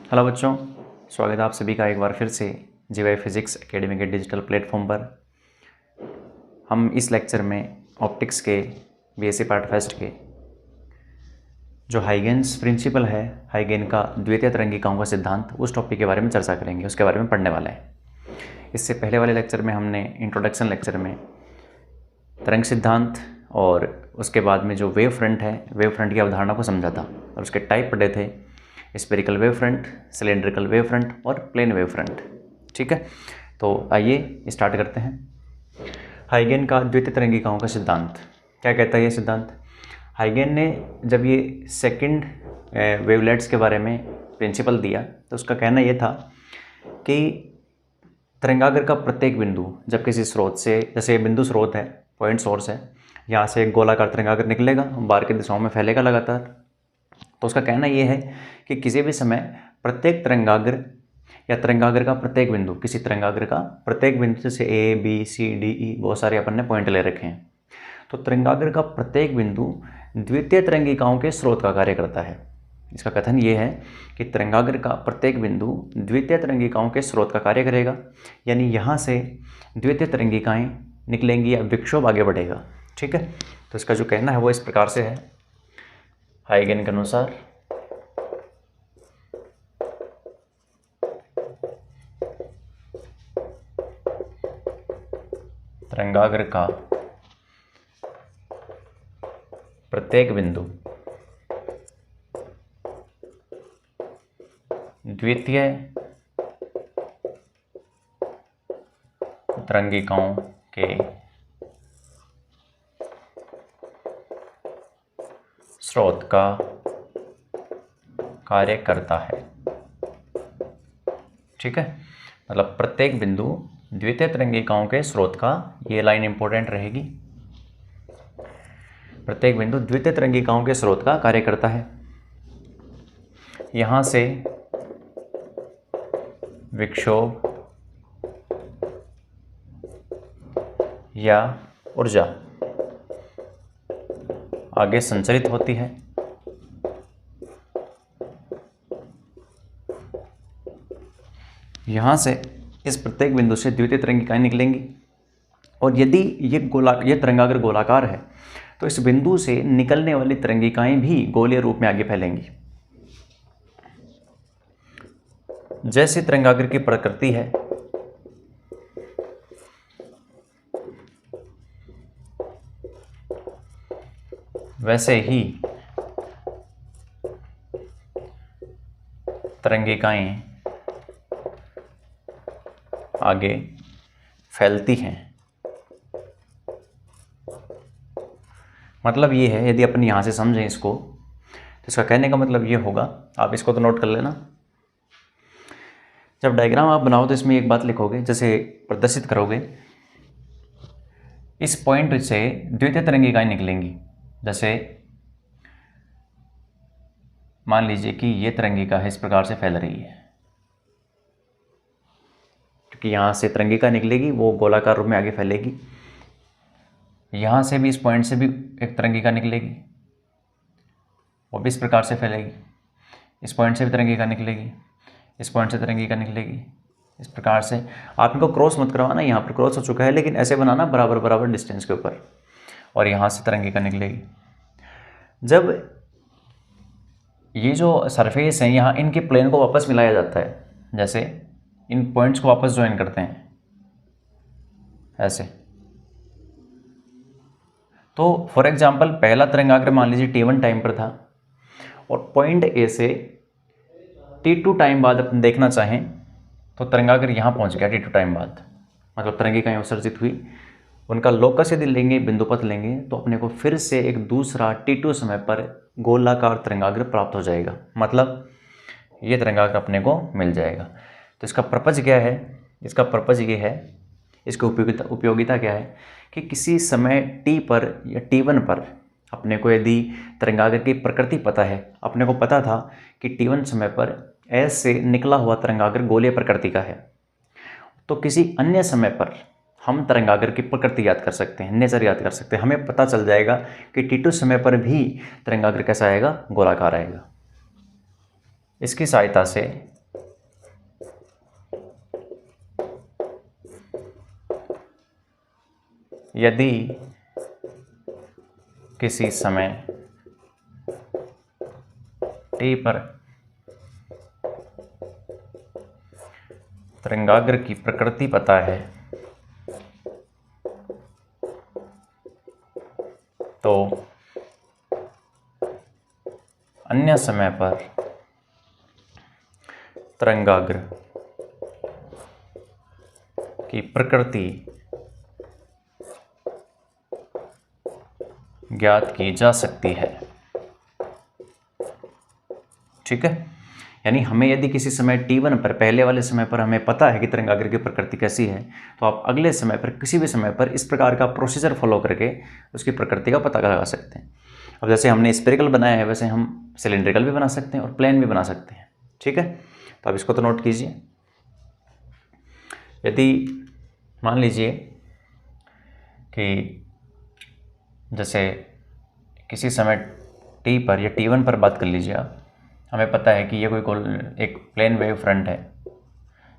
Hello बच्चों, स्वागत है आप सभी का एक बार फिर से जीवाई फिज़िक्स एकेडमी के डिजिटल प्लेटफॉर्म पर। हम इस लेक्चर में ऑप्टिक्स के बीएससी पार्ट फर्स्ट के जो हाइगेन्स प्रिंसिपल है, हाइगेन का द्वितीय तरंगिकाओं का सिद्धांत, उस टॉपिक के बारे में चर्चा करेंगे, उसके बारे में पढ़ने वाला है। इससे पहले वाले लेक्चर में हमने इंट्रोडक्शन लेक्चर में तरंग सिद्धांत और उसके बाद में जो वेव फ्रंट है, वेव फ्रंट की अवधारणा को समझा था और उसके टाइप पढ़े थे, spherical wave front, cylindrical wave front और प्लेन वेव फ्रंट। ठीक है, तो आइए स्टार्ट करते हैं। हाइगेन का द्वितीय तरंगिकाओं का सिद्धांत क्या कहता है ये सिद्धांत? हाइगेन ने जब ये सेकंड वेवलेट्स के बारे में प्रिंसिपल दिया तो उसका कहना ये था कि तरंगाग्र का प्रत्येक बिंदु जब किसी स्रोत से, जैसे बिंदु स्रोत है, पॉइंट सोर्स है, यहाँ से एक गोलाकार तरंगाग्र निकलेगा, बाहर की दिशाओं में फैलेगा लगातार। तो उसका कहना ये है कि किसी भी समय प्रत्येक तरंगाग्र या तरंगाग्र का प्रत्येक बिंदु, किसी तरंगाग्र का प्रत्येक बिंदु, जैसे A B C D E, बहुत सारे अपन ने पॉइंट ले रखे हैं, तो तरंगाग्र का प्रत्येक बिंदु द्वितीय तरंगिकाओं के स्रोत का कार्य करता है। इसका कथन ये है कि तरंगाग्र का प्रत्येक बिंदु द्वितीय तरंगिकाओं के स्रोत का कार्य करेगा, यानी यहाँ से द्वितीय तरंगिकाएँ निकलेंगी या विक्षोभ आगे बढ़ेगा। ठीक है, तो इसका जो कहना है वो इस प्रकार से है। हाइगेन के अनुसार तरंगाग्र का प्रत्येक बिंदु द्वितीय तरंगिकाओं के स्रोत का कार्य करता है। ठीक है, मतलब प्रत्येक बिंदु द्वितीय तरंगिकाओं के स्रोत का, ये लाइन इंपॉर्टेंट रहेगी, प्रत्येक बिंदु द्वितीय तरंगिकाओं के स्रोत का कार्य करता है। यहाँ से विक्षोभ या ऊर्जा आगे संचरित होती है। यहाँ से इस प्रत्येक बिंदु से द्वितीय तरंगिकाएं निकलेंगी और यदि ये तरंगाग्र गोलाकार है तो इस बिंदु से निकलने वाली तरंगिकाएं भी गोलीय रूप में आगे फैलेंगी। जैसे तरंगाग्र की प्रकृति है वैसे ही तरंगिकाएं आगे फैलती हैं। मतलब ये है, यदि अपन यहाँ से समझें इसको, तो इसका कहने का मतलब ये होगा, आप इसको तो नोट कर लेना, जब डायग्राम आप बनाओ तो इसमें एक बात लिखोगे, जैसे प्रदर्शित करोगे, इस पॉइंट से द्वितीय तरंगिकाएं निकलेंगी। जैसे मान लीजिए कि ये तरंगिका है, इस प्रकार से फैल रही है, क्योंकि यहाँ से तरंगिका निकलेगी, वो गोलाकार रूप में आगे फैलेगी। यहाँ से भी, इस पॉइंट से भी एक तरंगिका निकलेगी, वो भी इस प्रकार से फैलेगी। इस पॉइंट से भी तरंगिका निकलेगी, इस पॉइंट से तरंगिका निकलेगी, इस प्रकार से। आप इनको क्रॉस मत करवाना, यहाँ पर क्रॉस हो चुका है, लेकिन ऐसे बनाना बराबर बराबर डिस्टेंस के ऊपर, और यहाँ से तरंगिका निकलेगी। जब ये जो सरफेस है यहाँ, इनके प्लेन को वापस मिलाया जाता है, जैसे इन पॉइंट्स को वापस ज्वाइन करते हैं ऐसे। तो फॉर एग्जांपल पहला तरंगाग्र मान लीजिए t1 टाइम पर था और पॉइंट ए से t2 टाइम बाद अपन देखना चाहें तो तरंगाग्र यहाँ पहुँच गया t2 टाइम बाद, मतलब तरंगिकाएं उत्सर्जित हुई। उनका लोकस यदि लेंगे, बिंदुपथ लेंगे, तो अपने को फिर से एक दूसरा t2 समय पर गोलाकार तरंगाग्र प्राप्त हो जाएगा, मतलब ये तरंगाग्र अपने को मिल जाएगा। तो इसका पर्पज क्या है? इसका पर्पज ये है, इसकी उपयोगिता क्या है कि किसी समय t पर या t1 पर अपने को यदि तरंगाग्र की प्रकृति पता है, अपने को पता था कि t1 समय पर S से निकला हुआ तरंगाग्र गोलीय प्रकृति का है, तो किसी अन्य समय पर हम तरंगाग्र की प्रकृति याद कर सकते हैं, नेचर याद कर सकते हैं। हमें पता चल जाएगा कि t2 समय पर भी तरंगाग्र कैसा आएगा, गोलाकार आएगा। इसकी सहायता से यदि किसी समय t पर तरंगाग्र की प्रकृति पता है तो अन्य समय पर तरंगाग्र की प्रकृति ज्ञात की जा सकती है। ठीक है, यानी हमें यदि किसी समय t1 पर, पहले वाले समय पर हमें पता है कि तरंगाग्र की प्रकृति कैसी है, तो आप अगले समय पर, किसी भी समय पर इस प्रकार का प्रोसीजर फॉलो करके उसकी प्रकृति का पता लगा सकते हैं। अब जैसे हमने स्फेरिकल बनाया है वैसे हम सिलेंड्रिकल भी बना सकते हैं और प्लेन भी बना सकते हैं। ठीक है, तो आप इसको तो नोट कीजिए। यदि मान लीजिए कि जैसे किसी समय t पर या t1 पर बात कर लीजिए आप, हमें पता है कि ये कोई एक प्लेन वेव फ्रंट है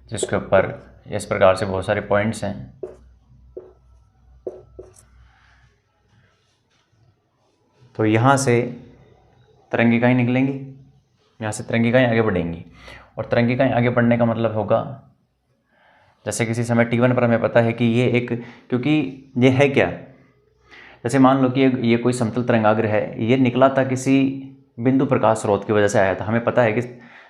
जिसके ऊपर इस प्रकार से बहुत सारे पॉइंट्स हैं। तो यहाँ से तरंगिकाएँ निकलेंगी, यहाँ से तरंगिकाएँ आगे बढ़ेंगी, और तरंगिकाएँ आगे बढ़ने का मतलब होगा, जैसे किसी समय t1 पर हमें पता है कि ये एक, क्योंकि ये है क्या, जैसे मान लो कि ये कोई समतल तरंगाग्र है, ये निकला था किसी बिंदु प्रकाश स्रोत की वजह से आया था। हमें पता है कि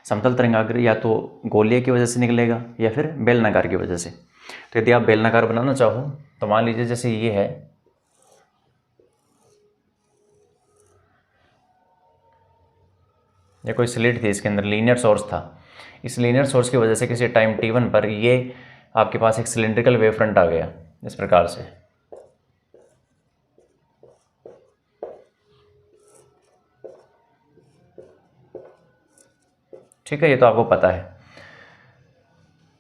समतल तरंगाग्र या तो गोलीय की वजह से निकलेगा या फिर बेलनाकार की वजह से। तो यदि आप बेलनाकार बनाना चाहो तो मान लीजिए जैसे ये है, ये कोई स्लिट थी, इसके अंदर लीनियर सोर्स था। इस लीनियर सोर्स की वजह से किसी टाइम t1 पर ये आपके पास एक सिलेंड्रिकल वेव फ्रंट आ गया इस प्रकार से। ठीक है, ये तो आपको पता है।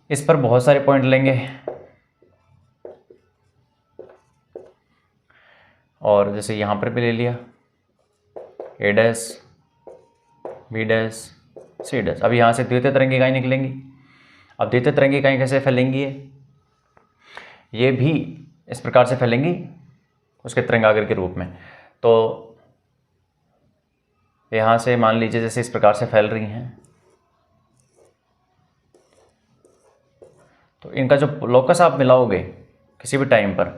इस पर बहुत सारे पॉइंट लेंगे और जैसे यहाँ पर भी ले लिया a dash b dash c dash. अब यहाँ से द्वितीय तरंगिकाएँ निकलेंगी। अब द्वितीय तरंगिकाएँ कैसे फैलेंगी, ये भी इस प्रकार से फैलेंगी उसके तरंगाग्र के रूप में। तो यहाँ से मान लीजिए जैसे इस प्रकार से फैल रही हैं, तो इनका जो लोकस आप मिलाओगे किसी भी टाइम पर,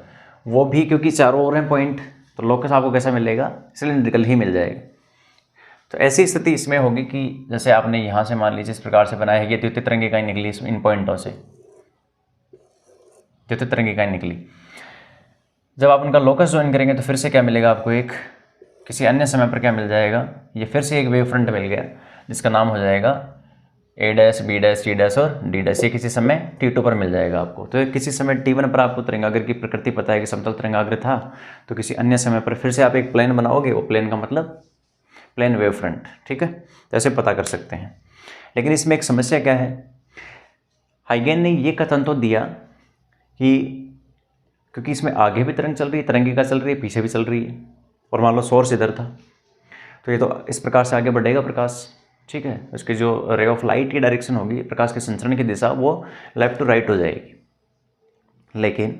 वो भी क्योंकि चारों ओर हैं पॉइंट, तो लोकस आपको कैसा मिलेगा, सिलेंड्रिकल ही मिल जाएगा। तो ऐसी स्थिति इसमें होगी कि जैसे आपने यहाँ से मान लीजिए इस प्रकार से बनाया है, ये द्वितीय तरंगिकाएँ निकली इन पॉइंटों से, द्वितीय तरंगिकाएँ निकली। जब आप उनका लोकस ज्वाइन करेंगे तो फिर से क्या मिलेगा आपको, एक किसी अन्य समय पर क्या मिल जाएगा, ये फिर से एक वेव फ्रंट मिल गया जिसका नाम हो जाएगा a dash b dash c dash और d डैश। ये किसी समय t2 पर मिल जाएगा आपको। तो किसी समय t1 पर आपको तरंगाग्र की प्रकृति पता है कि समतल तरंगाग्र था, तो किसी अन्य समय पर फिर से आप एक प्लेन बनाओगे, वो प्लेन का मतलब प्लेन वेव फ्रंट। ठीक है, तो ऐसे पता कर सकते हैं। लेकिन इसमें एक समस्या क्या है, हाइगेन ने ये कथन तो दिया कि क्योंकि इसमें आगे भी तरंग चल रही है, तरंगिका चल रही है, पीछे भी चल रही है, और मान लो सोर्स इधर था, तो ये तो इस प्रकार से आगे बढ़ेगा प्रकाश। ठीक है, उसकी जो रे ऑफ लाइट की डायरेक्शन होगी, प्रकाश के संचरण की दिशा, वो लेफ्ट टू राइट हो जाएगी। लेकिन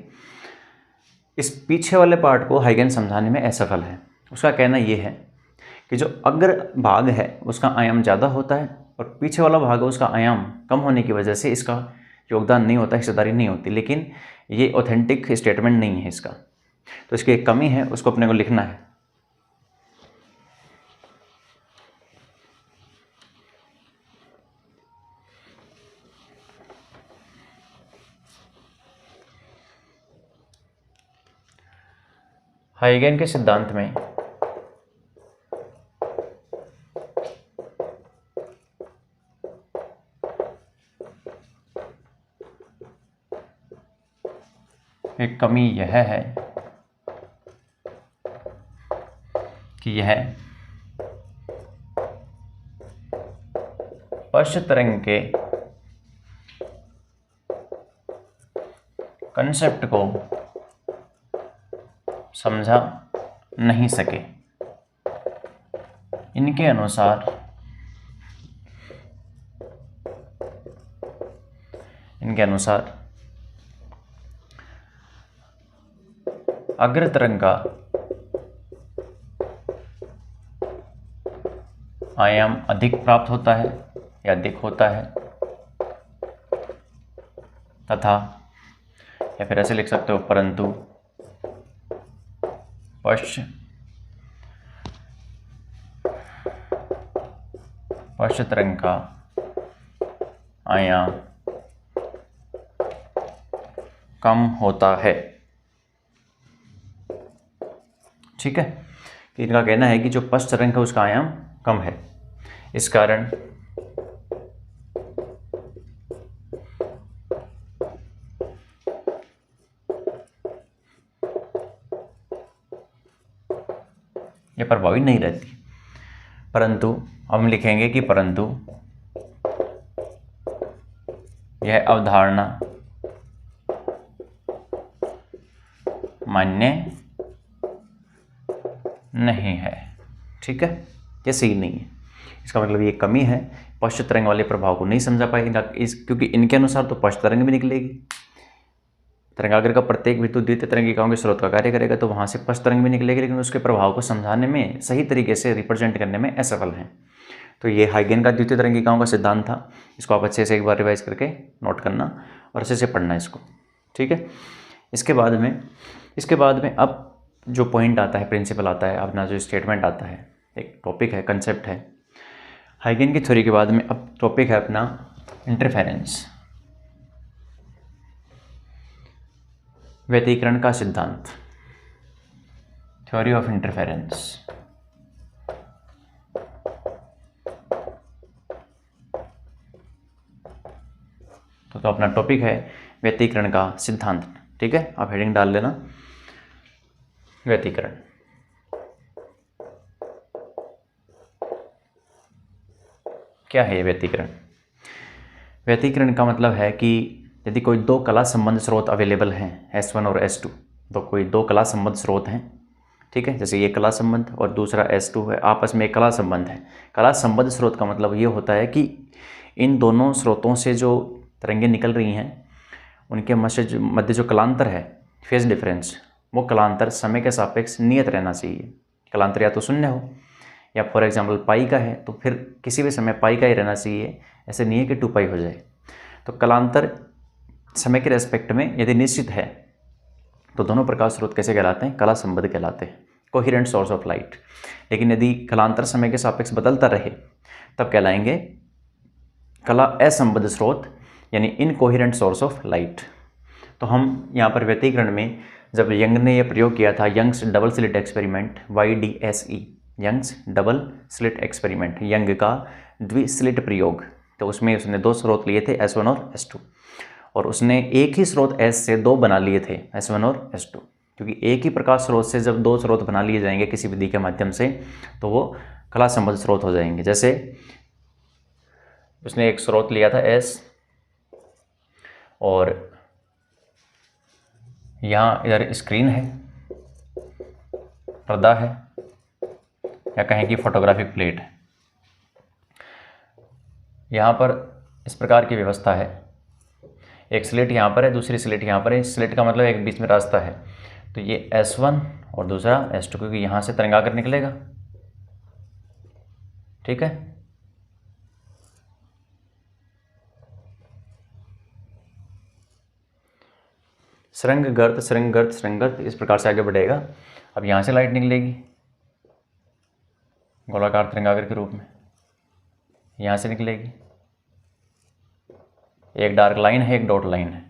इस पीछे वाले पार्ट को हाइगेन समझाने में असफल है। उसका कहना ये है कि जो अग्र भाग है उसका आयाम ज़्यादा होता है, और पीछे वाला भाग है उसका आयाम कम होने की वजह से इसका योगदान नहीं होता, हिस्सेदारी नहीं होती। लेकिन ये ऑथेंटिक स्टेटमेंट नहीं है इसका, तो इसकी एक कमी है, उसको अपने को लिखना है। हाइगेन के सिद्धांत में एक कमी यह है कि यह पश्च तरंग के कंसेप्ट को समझा नहीं सके। इनके अनुसार अग्र तरंग का आयाम अधिक प्राप्त होता है या अधिक होता है, तथा, या फिर ऐसे लिख सकते हो, परंतु पश्च तरंग का आयाम कम होता है। ठीक है, कि इनका कहना है कि जो पश्च तरंग है उसका आयाम कम है, इस कारण यह प्रभावी नहीं रहती। परंतु हम लिखेंगे कि परंतु यह अवधारणा मान्य नहीं है। ठीक है, ये सही नहीं है। इसका मतलब ये कमी है, पश्च तरंग वाले प्रभाव को नहीं समझा पाएगा क्योंकि इनके अनुसार तो पश्च तरंग भी निकलेगी। तरंगाग्र का प्रत्येक बिंदु द्वितीय तरंगिकाओं के स्रोत का कार्य करेगा, तो वहाँ से पश्च तरंग भी निकलेगी, लेकिन उसके प्रभाव को समझाने में, सही तरीके से रिप्रेजेंट करने में असफल हैं। तो ये हाइगेन का द्वितीय तरंगिकाओं का सिद्धांत था। इसको आप अच्छे से एक बार रिवाइज करके नोट करना और अच्छे से पढ़ना इसको। ठीक है, इसके बाद में अब जो पॉइंट आता है, प्रिंसिपल आता है, अपना जो स्टेटमेंट आता है, एक टॉपिक है, कंसेप्ट है हाइगेन की थ्योरी के बाद में। अब टॉपिक है अपना इंटरफेरेंस, व्यतिकरण का सिद्धांत, थ्योरी ऑफ इंटरफेरेंस। तो अपना टॉपिक है व्यतिकरण का सिद्धांत। ठीक है, आप हेडिंग डाल लेना, व्यतिकरण। क्या है ये व्यतिकरण? व्यतिकरण का मतलब है कि यदि कोई दो कला संबंध स्रोत अवेलेबल हैं, S1 और S2, तो कोई दो कला संबंध स्रोत हैं। ठीक है, जैसे ये कला संबंध और दूसरा S2 है, आपस में एक कला संबंध है। कला संबंध स्रोत का मतलब ये होता है कि इन दोनों स्रोतों से जो तरंगें निकल रही हैं, उनके मध्य जो कलांतर है, फेज डिफरेंस, वो कलांतर समय के सापेक्ष नियत रहना चाहिए। कलांतर या तो शून्य हो, या फॉर एग्जांपल पाई का है तो फिर किसी भी समय पाई का ही रहना चाहिए, ऐसे नहीं है कि 2 पाई हो जाए। तो कलांतर समय के रेस्पेक्ट में यदि निश्चित है तो दोनों प्रकाश स्रोत कैसे कहलाते हैं? कला संबद्ध कहलाते हैं, कोहिरेंट सोर्स ऑफ लाइट। लेकिन यदि कलांतर समय के सापेक्ष बदलता रहे तब कहलाएंगे कला असंबद्ध स्रोत, यानी इनकोहिरेंट सोर्स ऑफ लाइट। तो हम यहाँ पर व्यतिकरण में जब यंग ने यह प्रयोग किया था, Young's double slit experiment, YDSE, Young's double slit experiment, Young का द्विस्लिट प्रयोग, तो उसमें उसने 2 स्रोत लिए थे, S1 और S2, और उसने एक ही स्रोत S से 2 बना लिए थे, S1 और S2, क्योंकि एक ही प्रकाश स्रोत से जब 2 स्रोत बना लिए जाएंगे किसी विधि के माध्यम से, तो वो कला संबद्ध स्रोत हो जाएंगे। जैसे उसने एक स्रोत लिया था S, और यहाँ इधर स्क्रीन है, पर्दा है, या कहें कि फोटोग्राफिक प्लेट है। यहाँ पर इस प्रकार की व्यवस्था है, एक स्लिट यहाँ पर है, दूसरी स्लिट यहाँ पर है। स्लिट का मतलब एक बीच में रास्ता है, तो ये S1 और दूसरा S2, क्योंकि यहाँ से तरंगाग्र निकलेगा। ठीक है, श्रृंग गर्त, श्रृंग गर्त, श्रृंग गर्त, इस प्रकार से आगे बढ़ेगा। अब यहाँ से लाइट निकलेगी गोलाकार तरंगाग्र के रूप में, यहाँ से निकलेगी, एक डार्क लाइन है, एक डॉट लाइन है।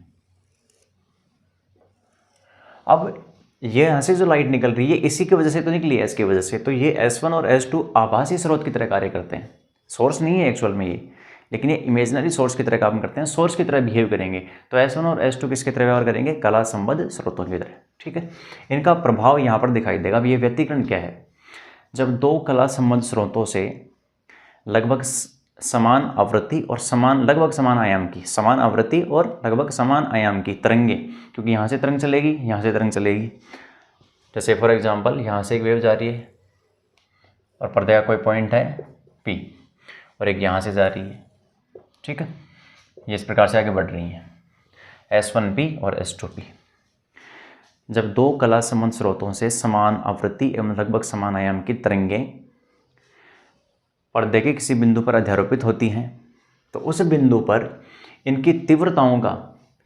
अब ये यहाँ से जो लाइट निकल रही है इसी की वजह से तो निकली है, S की वजह से। तो ये S1 और S2 आभासी स्रोत की तरह कार्य करते हैं, सोर्स नहीं है एक्चुअल में ये, लेकिन ये इमेजिनरी सोर्स की तरह काम करते हैं, सोर्स की तरह बिहेव करेंगे। तो S1 और S2 किसकी तरह व्यवहार करेंगे? कला संबद्ध स्रोतों की तरह। ठीक है, इनका प्रभाव यहाँ पर दिखाई देगा। अब ये व्यतिकरण क्या है? जब 2 कला संबद्ध स्रोतों से लगभग समान आवृत्ति और लगभग समान आयाम की, समान आवृत्ति और लगभग समान आयाम की तरंगे, क्योंकि यहाँ से तरंग चलेगी, यहाँ से तरंग चलेगी। जैसे फॉर एग्जांपल यहाँ से एक वेव जा रही है और पर्दे का कोई पॉइंट है P, और एक यहाँ से जा रही है। ठीक है, ये इस प्रकार से आगे बढ़ रही हैं, S1P और S2P। जब दो कला संबंध स्रोतों से समान आवृत्ति एवं लगभग समान आयाम की तरंगें पर्दे के किसी बिंदु पर अध्यारोपित होती हैं तो उस बिंदु पर इनकी तीव्रताओं का,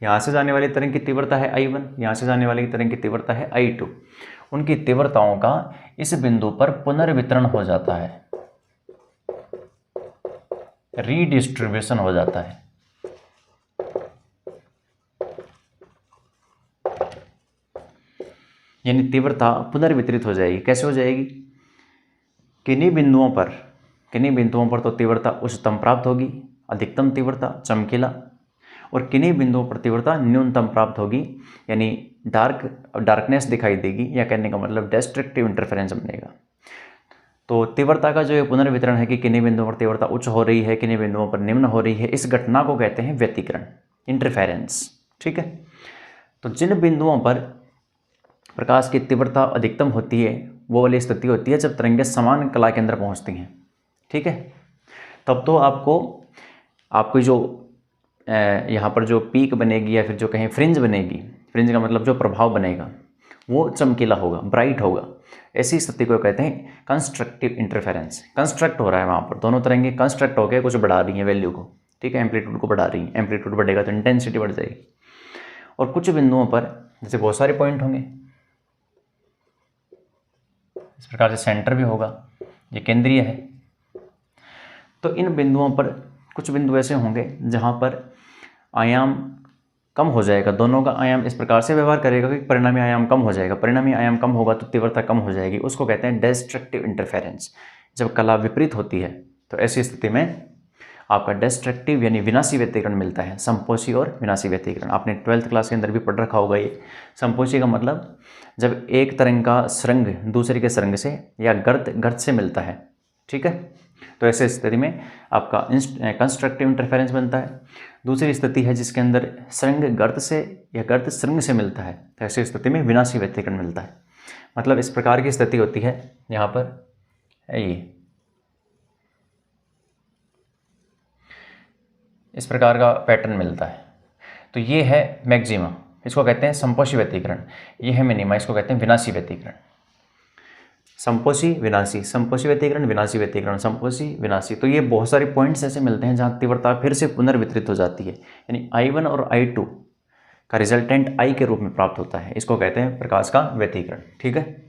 यहाँ से जाने वाली तरंग की तीव्रता है I1, यहाँ से जाने वाली तरंग की तीव्रता है I2, उनकी तीव्रताओं का इस बिंदु पर पुनर्वितरण हो जाता है, रीडिस्ट्रीब्यूशन हो जाता है। यानी तीव्रता पुनर्वितरित हो जाएगी। कैसे हो जाएगी? किन्हीं बिंदुओं पर तो तीव्रता उच्चतम प्राप्त होगी, अधिकतम तीव्रता चमकीला, और किन्हीं बिंदुओं पर तीव्रता न्यूनतम प्राप्त होगी, यानी डार्कनेस दिखाई देगी, या कहने का मतलब डिस्ट्रक्टिव इंटरफेरेंस बनेगा। तो तीव्रता का जो ये पुनर्वितरण है कि किन्हीं बिंदुओं पर तीव्रता उच्च हो रही है, किन्हीं बिंदुओं पर निम्न हो रही है, इस घटना को कहते हैं व्यतिकरण, इंटरफेरेंस। ठीक है। तो जिन बिंदुओं पर प्रकाश की तीव्रता अधिकतम होती है वो वाली स्थिति होती है जब तरंगें समान कला के अंदर पहुंचती हैं। ठीक है। तब तो आपको जो यहाँ पर जो पीक बनेगी या फिर जो कहें फ्रिंज बनेगी, फ्रिंज का मतलब जो प्रभाव बनेगा वो चमकीला होगा, ब्राइट होगा। ऐसी स्थिति को कहते हैं कंस्ट्रक्टिव इंटरफेरेंस। कंस्ट्रक्ट हो रहा है वहाँ पर, दोनों तरंगें कंस्ट्रक्ट होकर कुछ बढ़ा रही हैं वैल्यू को। ठीक है, एम्पलीट्यूड को बढ़ा रही हैं। एम्पलीट्यूड बढ़ेगा तो इंटेंसिटी बढ़ जाएगी। और कुछ बिंदुओं पर जैसे बहुत सारे पॉइंट होंगे, इस प्रकार से सेंटर भी होगा, ये केंद्रीय है। तो इन बिंदुओं पर कुछ बिंदु ऐसे होंगे जहाँ पर आयाम कम हो जाएगा, दोनों का आयाम इस प्रकार से व्यवहार करेगा कि परिणामी आयाम कम हो जाएगा। परिणामी आयाम कम होगा तो तीव्रता कम हो जाएगी, उसको कहते हैं डिस्ट्रक्टिव इंटरफेरेंस। जब कला विपरीत होती है तो ऐसी स्थिति में आपका डिस्ट्रक्टिव यानी विनाशी व्यतिकरण मिलता है। संपोषी और विनाशी व्यतिकरण आपने 12th क्लास के अंदर भी पढ़ रखा होगा। ये संपोषी का मतलब जब एक तरंग का सरंग दूसरे के सरंग से या गर्त से मिलता है। ठीक है, तो ऐसे स्थिति में आपका कंस्ट्रक्टिव इंटरफेरेंस बनता है। दूसरी स्थिति है जिसके अंदर सरंग गर्त से या गर्त सरंग से मिलता है, तो ऐसी स्थिति में विनाशी व्यतिकरण मिलता है। मतलब इस प्रकार की स्थिति होती है, यहाँ पर है ये इस प्रकार का पैटर्न मिलता है। तो ये है मैक्सिमा, इसको कहते हैं संपोषी व्यतिकरण। ये है मिनिमा, इसको कहते हैं विनाशी व्यतिकरण। संपोषी विनाशी, संपोषी व्यतिकरण, विनाशी व्यतिकरण, संपोषी विनाशी। तो ये बहुत सारे पॉइंट्स ऐसे मिलते हैं जहाँ तीव्रता फिर से पुनर्वितरित हो जाती है, यानी I1 और I2 का रिजल्टेंट I के रूप में प्राप्त होता है। इसको कहते हैं प्रकाश का व्यतिकरण। ठीक है।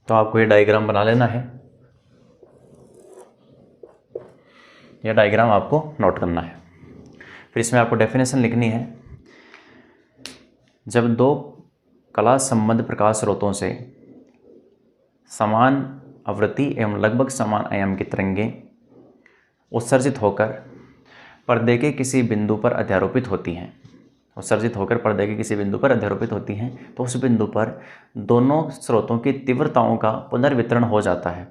तो आपको ये डायग्राम बना लेना है, यह डायग्राम आपको नोट करना है। फिर इसमें आपको डेफिनेशन लिखनी है। जब दो कला संबद्ध प्रकाश स्रोतों से समान आवृत्ति एवं लगभग समान आयाम की तरंगें उत्सर्जित होकर पर्दे के किसी बिंदु पर अध्यारोपित होती हैं, तो उस बिंदु पर दोनों स्रोतों की तीव्रताओं का पुनर्वितरण हो जाता है।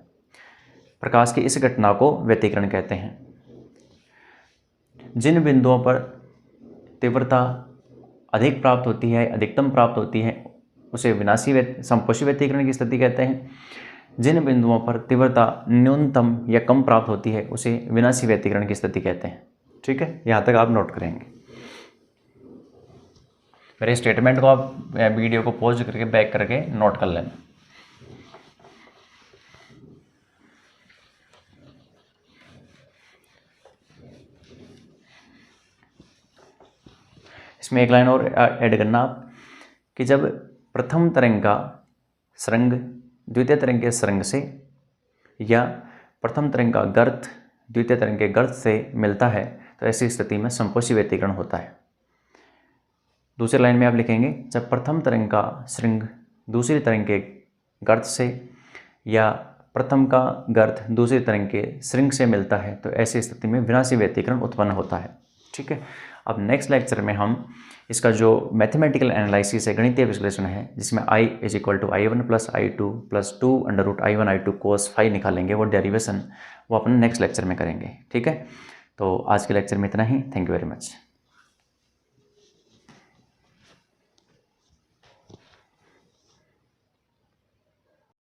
प्रकाश की इस घटना को व्यतिकरण कहते हैं। जिन बिंदुओं पर तीव्रता अधिक प्राप्त होती है, अधिकतम प्राप्त होती है, उसे संपोषी व्यतिकरण की स्थिति कहते हैं। जिन बिंदुओं पर तीव्रता न्यूनतम या कम प्राप्त होती है उसे विनाशी व्यतिकरण की स्थिति कहते हैं। ठीक है, यहाँ तक आप नोट करेंगे। मेरे स्टेटमेंट को आप वीडियो को पॉज करके बैक करके नोट कर लेना। इसमें एक लाइन और ऐड करना आप कि जब प्रथम तरंग का सरंग द्वितीय तरंग के सरंग से या प्रथम तरंग का गर्त द्वितीय तरंग के गर्त से मिलता है तो ऐसी स्थिति में संपोषी व्यतिकरण होता है। दूसरी लाइन में आप लिखेंगे जब प्रथम तरंग का सरंग दूसरी तरंग के गर्त से या प्रथम का गर्त दूसरी तरंग के सरंग से मिलता है तो ऐसी स्थिति में विनाशी व्यतिकरण उत्पन्न होता है। ठीक है। अब नेक्स्ट लेक्चर में हम इसका जो मैथमेटिकल एनालिसिस है, गणितीय विश्लेषण है, जिसमें I = I1 + I2 + 2√I1 I2 cos phi निकालेंगे, वो डेरिवेशन वो अपन नेक्स्ट लेक्चर में करेंगे। ठीक है, तो आज के लेक्चर में इतना ही। Thank you very much.